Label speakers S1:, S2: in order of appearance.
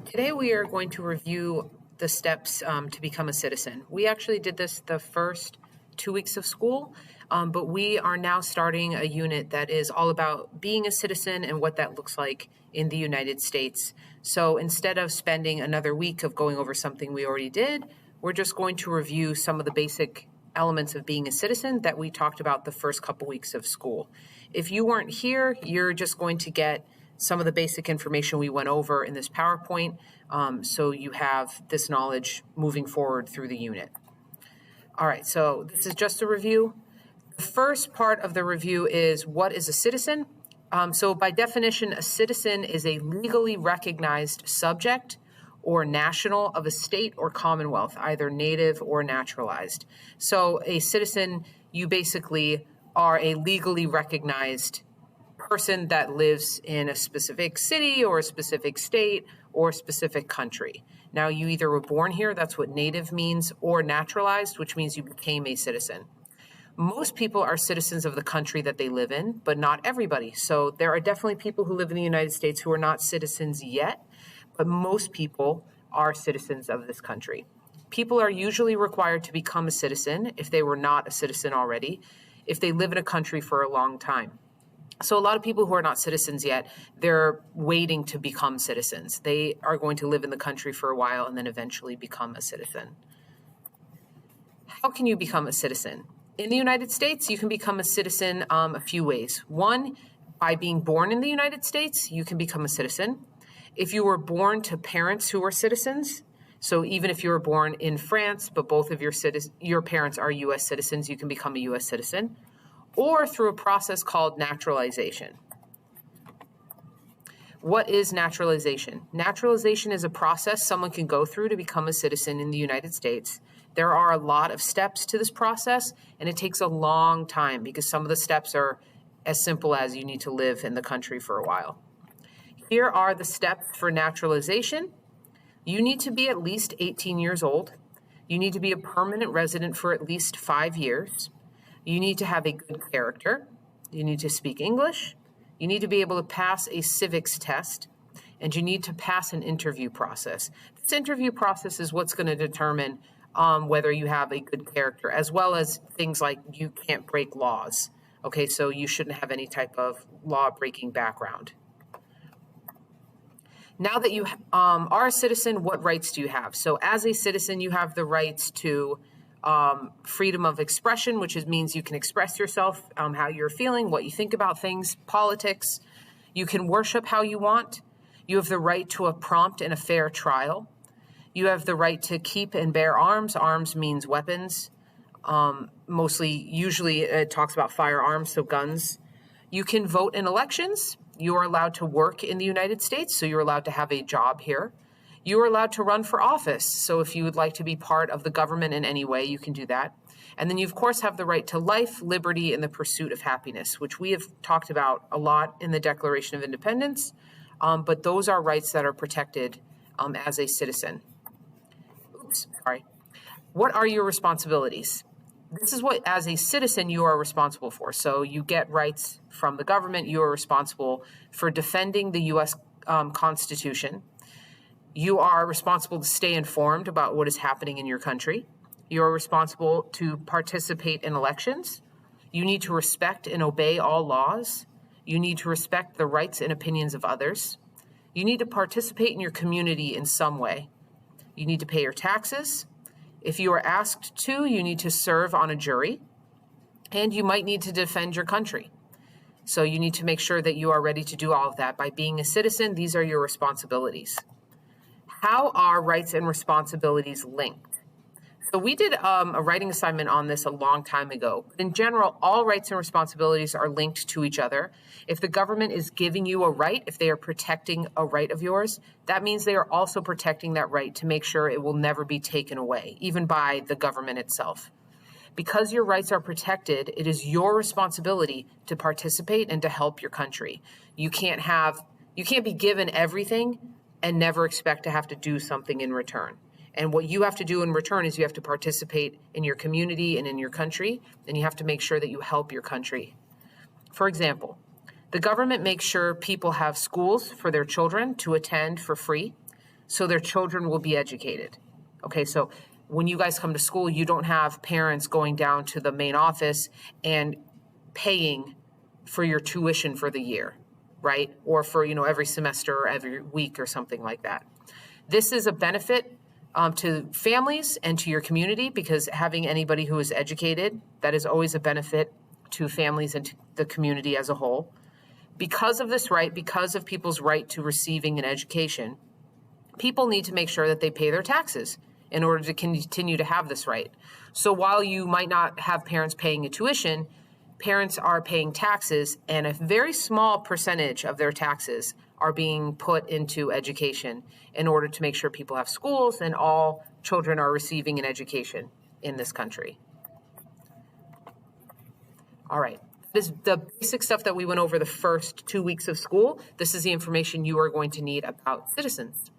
S1: Today we are going to review the steps to become a citizen. We actually did this the first 2 weeks of school, but we are now starting a unit that is all about being a citizen and what that looks like in the United States. So instead of spending another week of going over something we already did, we're just going to review some of the basic elements of being a citizen that we talked about the first couple weeks of school. If you weren't here, you're just going to get some of the basic information we went over in this PowerPoint, so you have this knowledge moving forward through the unit. All right, so this is just a review. The first part of the review is what is a citizen? So by definition, a citizen is a legally recognized subject or national of a state or commonwealth, either native or naturalized. So a citizen, you basically are a legally recognized person that lives in a specific city or a specific state or a specific country. Now, you either were born here, that's what native means, or naturalized, which means you became a citizen. Most people are citizens of the country that they live in, but not everybody. So there are definitely people who live in the United States who are not citizens yet, but most people are citizens of this country. People are usually required to become a citizen if they were not a citizen already, if they live in a country for a long time. So a lot of people who are not citizens yet, they're waiting to become citizens. They are going to live in the country for a while and then eventually become a citizen. How can you become a citizen? In the United States, you can become a citizen a few ways. One, by being born in the United States, you can become a citizen. If you were born to parents who are citizens, so even if you were born in France, but both of your parents are U.S. citizens, you can become a U.S. citizen, or through a process called naturalization. What is naturalization? Naturalization is a process someone can go through to become a citizen in the United States. There are a lot of steps to this process, and it takes a long time because some of the steps are as simple as you need to live in the country for a while. Here are the steps for naturalization. You need to be at least 18 years old. You need to be a permanent resident for at least 5 years. You need to have a good character. You need to speak English. You need to be able to pass a civics test, and you need to pass an interview process. This interview process is what's going to determine whether you have a good character, as well as things like you can't break laws. Okay, so you shouldn't have any type of law-breaking background. Now that you are a citizen, what rights do you have? So as a citizen, you have the rights to freedom of expression, which means you can express yourself, how you're feeling, what you think about things, politics. You can worship how you want. You have the right to a prompt and a fair trial. You have the right to keep and bear arms. Arms means weapons. Usually it talks about firearms, so guns. You can vote in elections. You are allowed to work in the United States, so you're allowed to have a job here. You are allowed to run for office. So if you would like to be part of the government in any way, you can do that. And then you, of course, have the right to life, liberty, and the pursuit of happiness, which we have talked about a lot in the Declaration of Independence. But those are rights that are protected as a citizen. What are your responsibilities? This is what, as a citizen, you are responsible for. So you get rights from the government. You are responsible for defending the U.S. Constitution. You are responsible to stay informed about what is happening in your country. You are responsible to participate in elections. You need to respect and obey all laws. You need to respect the rights and opinions of others. You need to participate in your community in some way. You need to pay your taxes. If you are asked to, you need to serve on a jury. And you might need to defend your country. So you need to make sure that you are ready to do all of that. By being a citizen, these are your responsibilities. How are rights and responsibilities linked? So we did a writing assignment on this a long time ago. In general, all rights and responsibilities are linked to each other. If the government is giving you a right, if they are protecting a right of yours, that means they are also protecting that right to make sure it will never be taken away, even by the government itself. Because your rights are protected, it is your responsibility to participate and to help your country. You can't be given everything and never expect to have to do something in return. And what you have to do in return is you have to participate in your community and in your country, and you have to make sure that you help your country. For example, the government makes sure people have schools for their children to attend for free. so their children will be educated. Okay, so when you guys come to school, you don't have parents going down to the main office and paying for your tuition for the year, right? Or for, every semester or every week or something like that. This is a benefit to families and to your community, because having anybody who is educated, that is always a benefit to families and to the community as a whole. Because of this right, because of people's right to receiving an education, people need to make sure that they pay their taxes in order to continue to have this right. So while you might not have parents paying a tuition, parents are paying taxes, and a very small percentage of their taxes are being put into education in order to make sure people have schools and all children are receiving an education in this country. All right. This is the basic stuff that we went over the first 2 weeks of school. This is the information you are going to need about citizens.